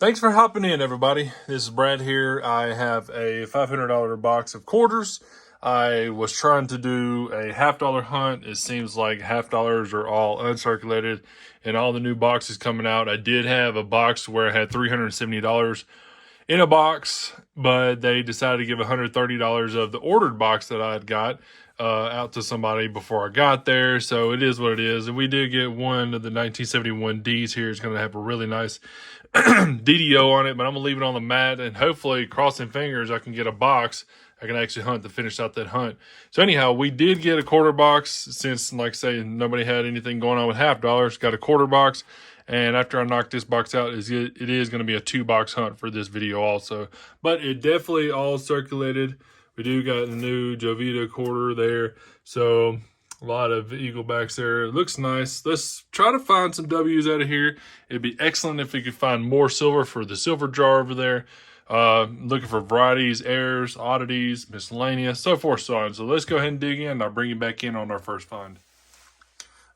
Thanks for hopping in, everybody. This is Brad here. I have a $500 box of quarters. I was trying to do a $half hunt. It seems like $half are all uncirculated and all the new boxes coming out. I did have a box where I had $370 in a box, but they decided to give $130 of the ordered box that I had got out to somebody before I got there. So it is what it is. And we did get one of the 1971 Ds here. It's going to have a really nice DDO on it, but I'm going to leave it on the mat, and hopefully, crossing fingers, I can get a box I can actually hunt to finish out that hunt. So anyhow, we did get a quarter box since, like I say, nobody had anything going on with $half. Got a quarter box. And after I knock this box out, it is going to be a 2-box hunt for this video also. But it definitely all circulated. We do got a new Jovita quarter there. So a lot of eaglebacks there. It looks nice. Let's try to find some W's out of here. It'd be excellent if we could find more silver for the silver jar over there. Looking for varieties, errors, oddities, miscellaneous, so forth, so on. So let's go ahead and dig in. I'll bring you back in on our first find.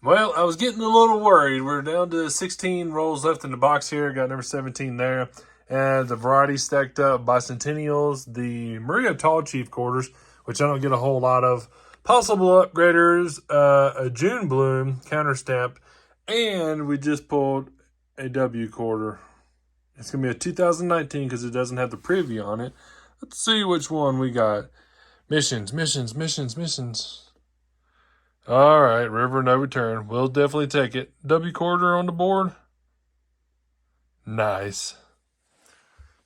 Well, I was getting a little worried. We're down to 16 rolls left in the box here. Got number 17 there. And the variety stacked up, bicentennials, the Maria Tall Chief quarters, which I don't get a whole lot of. Possible upgraders, a June Bloom counter stamp, and we just pulled a W quarter. It's going to be a 2019 because it doesn't have the preview on it. Let's see which one we got. Missions. All right, River No Return. We'll definitely take it. W quarter on the board. Nice.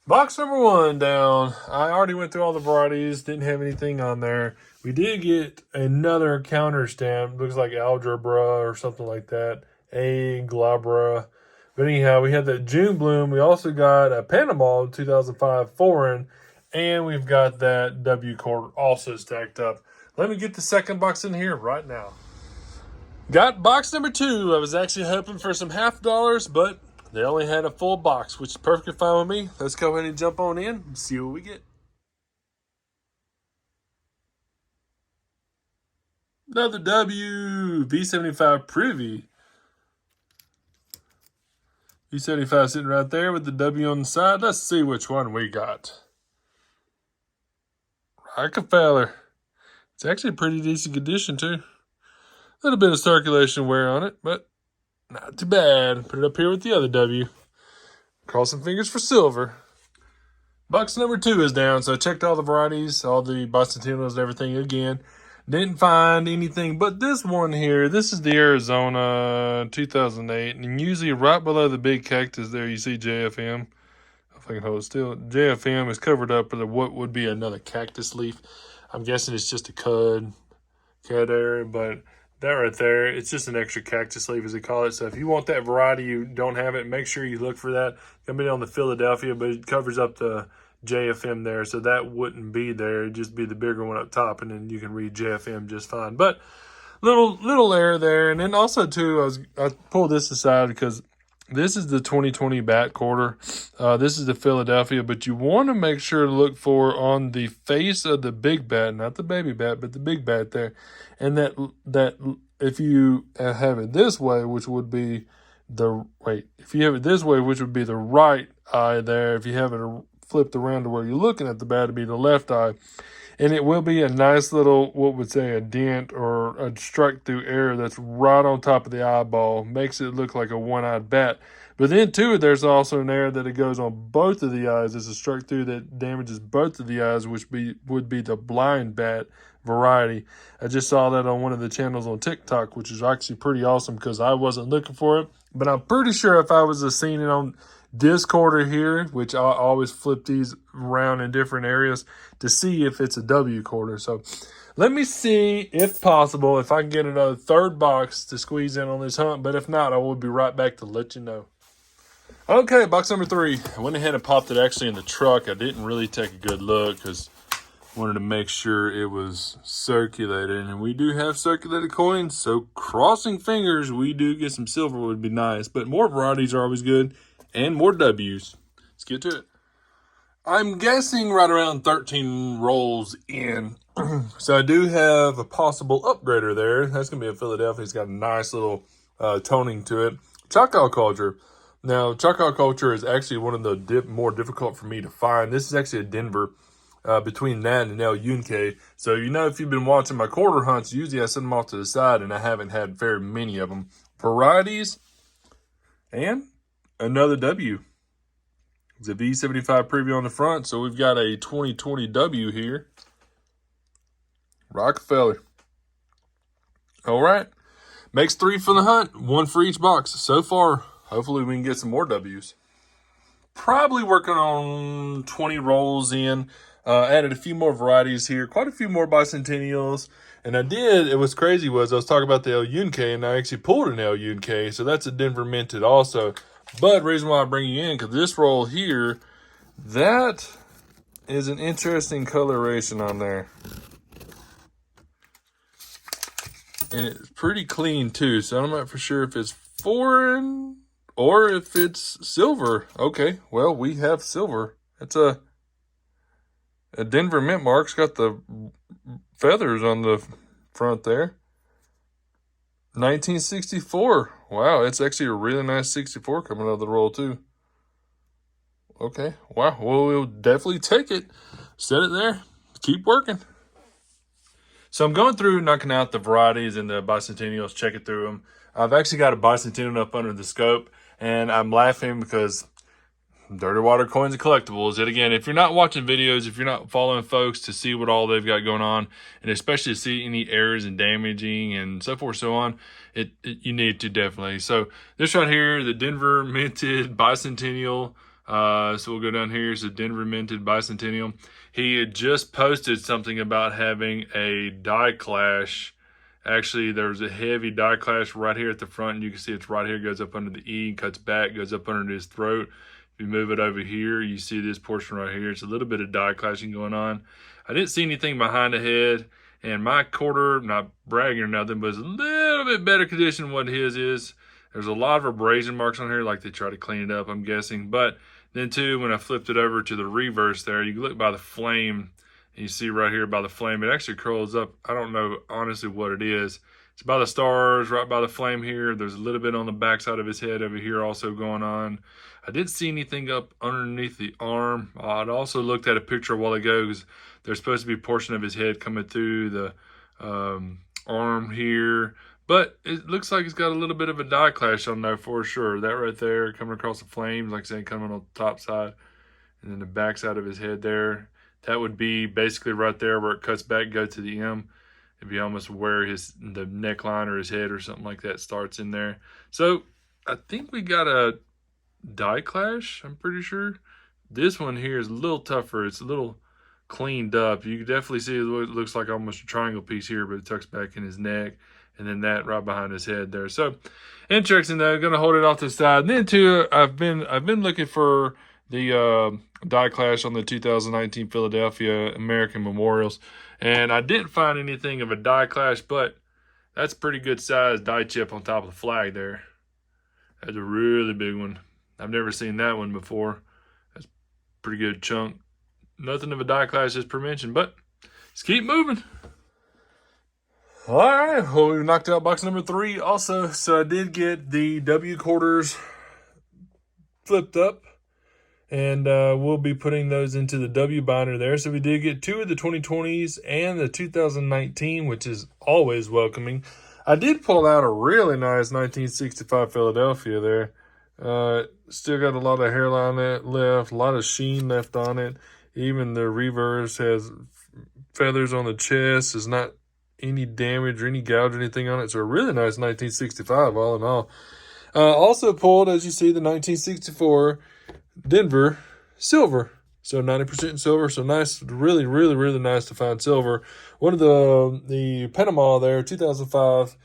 Box number 1 down. I already went through all the varieties. Didn't have anything on there. We did get another counter stamp. Looks like Algebra or something like that. A Glabra. But anyhow, we had that June Bloom. We also got a Panama 2005 foreign. And we've got that W quarter also stacked up. Let me get the second box in here right now. Got box number 2. I was actually hoping for some $half, but they only had a full box, which is perfectly fine with me. Let's go ahead and jump on in and see what we get. Another W, V75 Privy. V75 sitting right there with the W on the side. Let's see which one we got. Rockefeller. It's actually a pretty decent condition, too. A little bit of circulation wear on it, but not too bad. Put it up here with the other W. Crossing fingers for silver. Box number 2 is down, so I checked all the varieties, all the bicentennials and everything again. Didn't find anything but this one here. This is the Arizona 2008, and usually right below the big cactus there you see JFM. If I can hold it still. JFM is covered up with what would be another cactus leaf. I'm guessing it's just a cud area, but that right there, it's just an extra cactus leaf, as they call it. So if you want that variety, you don't have it, make sure you look for that. It's going to be on the Philadelphia, but it covers up the JFM there, so that wouldn't be there. It'd just be the bigger one up top, and then you can read JFM just fine. But little error there. And then also, too, I pulled this aside because this is the 2020 bat quarter. This is the Philadelphia, but you want to make sure to look for on the face of the big bat, not the baby bat, but the big bat there. And that if you have it this way, which would be if you have it this way, which would be the right eye there. If you have it flipped around to where you're looking at the bat, it'd be the left eye. And it will be a nice little, what would say, a dent or a strike through area that's right on top of the eyeball. Makes it look like a one-eyed bat. But then, too, there's also an area that it goes on both of the eyes. It's a strike through that damages both of the eyes, which would be the blind bat variety. I just saw that on one of the channels on TikTok, which is actually pretty awesome because I wasn't looking for it. But I'm pretty sure if I was to seen it on this quarter here, which I always flip these around in different areas to see if it's a W quarter. So let me see, if possible, if I can get another third box to squeeze in on this hunt. But if not, I will be right back to let you know. Okay, box number 3. I went ahead and popped it actually in the truck. I didn't really take a good look because I wanted to make sure it was circulated. And we do have circulated coins, so crossing fingers, we do get some silver would be nice. But more varieties are always good. And more W's. Let's get to it. I'm guessing right around 13 rolls in. So I do have a possible upgrader there. That's going to be a Philadelphia. It's got a nice little toning to it. Choctaw culture. Now, Choctaw culture is actually one of the more difficult for me to find. This is actually a Denver, between that and El Yunque. So, if you've been watching my quarter hunts, usually I send them off to the side, and I haven't had very many of them. Varieties, and another W. It's a V75 preview on the front, so we've got a 2020 W here. Rockefeller. All right. Makes 3 for the hunt, 1 for each box. So far, hopefully we can get some more W's. Probably working on 20 rolls in. Added a few more varieties here, quite a few more bicentennials. And it was crazy was I was talking about the El Yunque, and I actually pulled an El Yunque, so that's a Denver minted also. But the reason why I bring you in, because this roll here, that is an interesting coloration on there. And it's pretty clean too, so I'm not for sure if it's foreign or if it's silver. Okay, well, we have silver. It's a Denver mint mark. It's got the feathers on the front there. 1964. Wow, it's actually a really nice 64 coming out of the roll too. Okay, wow. Well, we'll definitely take it. Set it there. Keep working. So I'm going through knocking out the varieties and the bicentennials, checking through them. I've actually got a bicentennial up under the scope, and I'm laughing because Dirty Water Coins and Collectibles. And again, if you're not watching videos, if you're not following folks to see what all they've got going on, and especially to see any errors and damaging and so forth, so on, you need to definitely. So this right here, the Denver minted bicentennial. So we'll go down here. It's a Denver minted bicentennial. He had just posted something about having a die clash. Actually, there's a heavy die clash right here at the front. And you can see it's right here, goes up under the E, cuts back, goes up under his throat. If you move it over here, you see this portion right here. It's a little bit of die clashing going on. I didn't see anything behind the head. And my quarter, not bragging or nothing, but it's a little bit better condition than what his is. There's a lot of abrasion marks on here, like they try to clean it up, I'm guessing. But then too, when I flipped it over to the reverse there, you look by the flame, and you see right here by the flame, it actually curls up. I don't know honestly what it is. It's by the stars, right by the flame here. There's a little bit on the backside of his head over here also going on. I didn't see anything up underneath the arm. I'd also looked at a picture a while ago because there's supposed to be a portion of his head coming through the arm here. But it looks like it's got a little bit of a die clash on there for sure. That right there coming across the flames, like I said, coming on the top side. And then the back side of his head there. That would be basically right there where it cuts back, go to the M. It'd be almost where the neckline or his head or something like that starts in there. So I think we got a die clash, I'm pretty sure. This one here is a little tougher. It's a little cleaned up. You can definitely see it looks like almost a triangle piece here, but it tucks back in his neck. And then that right behind his head there. So interesting though. Gonna hold it off to the side. And then too, I've been looking for the die clash on the 2019 Philadelphia American Memorials, and I didn't find anything of a die clash, but that's pretty good size die chip on top of the flag there. That's a really big one. I've never seen that one before. That's a pretty good chunk. Nothing of a die clash as per mentioned, but let's keep moving. All right, well, we knocked out box number 3 also. So I did get the W quarters flipped up, and we'll be putting those into the W binder there. So we did get 2 of the 2020s and the 2019, which is always welcoming. I did pull out a really nice 1965 Philadelphia there. Still got a lot of hairline left, a lot of sheen left on it. Even the reverse has feathers on the chest. It's not any damage or any gouge or anything on it. So a really nice 1965 all in all. Also pulled, as you see, the 1964 Denver silver. So 90% silver. So nice, really, really, really nice to find silver. One of the Panama there, 2005.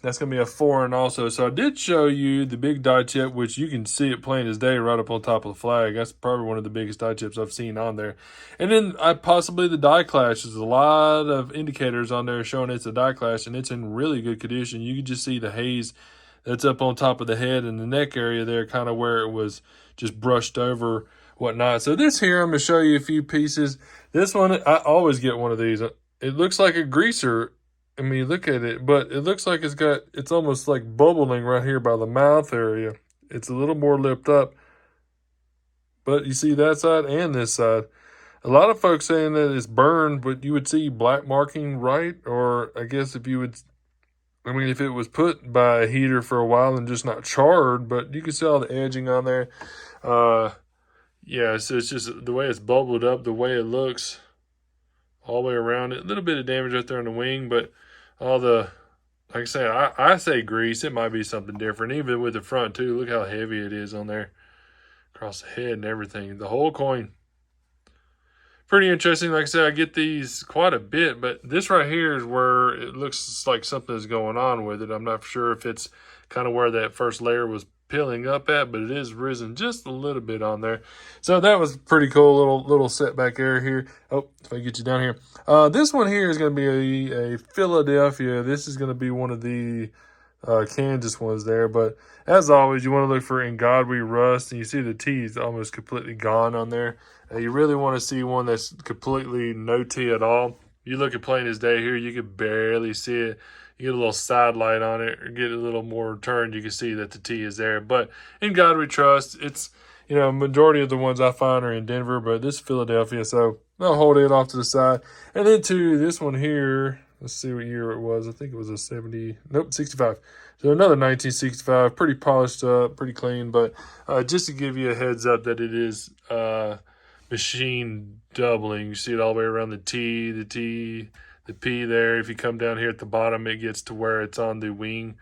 That's going to be a foreign also. So I did show you the big die chip, which you can see it plain as day right up on top of the flag. That's probably one of the biggest die chips I've seen on there. And then possibly the die clash. There's a lot of indicators on there showing it's a die clash, and it's in really good condition. You can just see the haze that's up on top of the head and the neck area there, kind of where it was just brushed over, whatnot. So this here, I'm going to show you a few pieces. This one, I always get one of these. It looks like a greaser. I mean, look at it, but it looks like it's almost like bubbling right here by the mouth area. it's a little more lipped up. But you see that side and this side. A lot of folks saying that it's burned, but you would see black marking right, or I guess if you would, I mean, if it was put by a heater for a while and just not charred, but you can see all the edging on there. Yeah, so it's just the way it's bubbled up, the way it looks all the way around it. A little bit of damage right there on the wing, but all the, like I say, I say grease. It might be something different, even with the front too. Look how heavy it is on there, across the head and everything. The whole coin. Pretty interesting. Like I said, I get these quite a bit, but this right here is where it looks like something is going on with it. I'm not sure if it's kind of where that first layer was peeling up at, but it is risen just a little bit on there. So that was pretty cool. Little setback error here. Oh, if I get you down here. This one here is going to be a Philadelphia. This is going to be one of the Kansas ones there. But as always, you want to look for In God We Rust, and you see the T is almost completely gone on there. You really want to see one that's completely no T at all. You look at plain as day here, you can barely see it. You get a little side light on it, or get a little more turned, you can see that the T is there. But In God We Trust, it's, you know, majority of the ones I find are in Denver, but this is Philadelphia, so I'll hold it off to the side. And then to this one here, let's see what year it was. I think it was a 65. So another 1965, pretty polished up, pretty clean, but just to give you a heads up that it is machine doubling. You see it all the way around the T, the P there. If you come down here at the bottom, it gets to where it's on the wing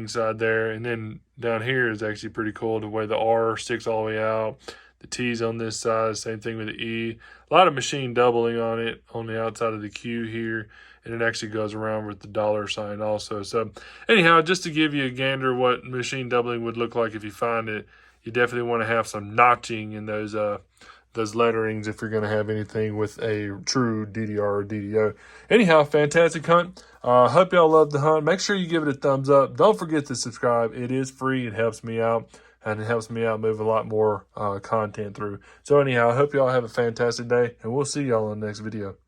side there. And then down here is actually pretty cool, the way the R sticks all the way out. The T's on this side, same thing with the E. A lot of machine doubling on it on the outside of the Q here. And it actually goes around with the dollar sign also. So anyhow, just to give you a gander what machine doubling would look like if you find it, you definitely want to have some notching in those letterings if you're going to have anything with a true DDR or DDO. Anyhow, fantastic hunt. Hope y'all love the hunt. Make sure you give it a thumbs up. Don't forget to subscribe. It is free. It helps me out. And it helps me out move a lot more content through. So anyhow, I hope y'all have a fantastic day. And we'll see y'all on the next video.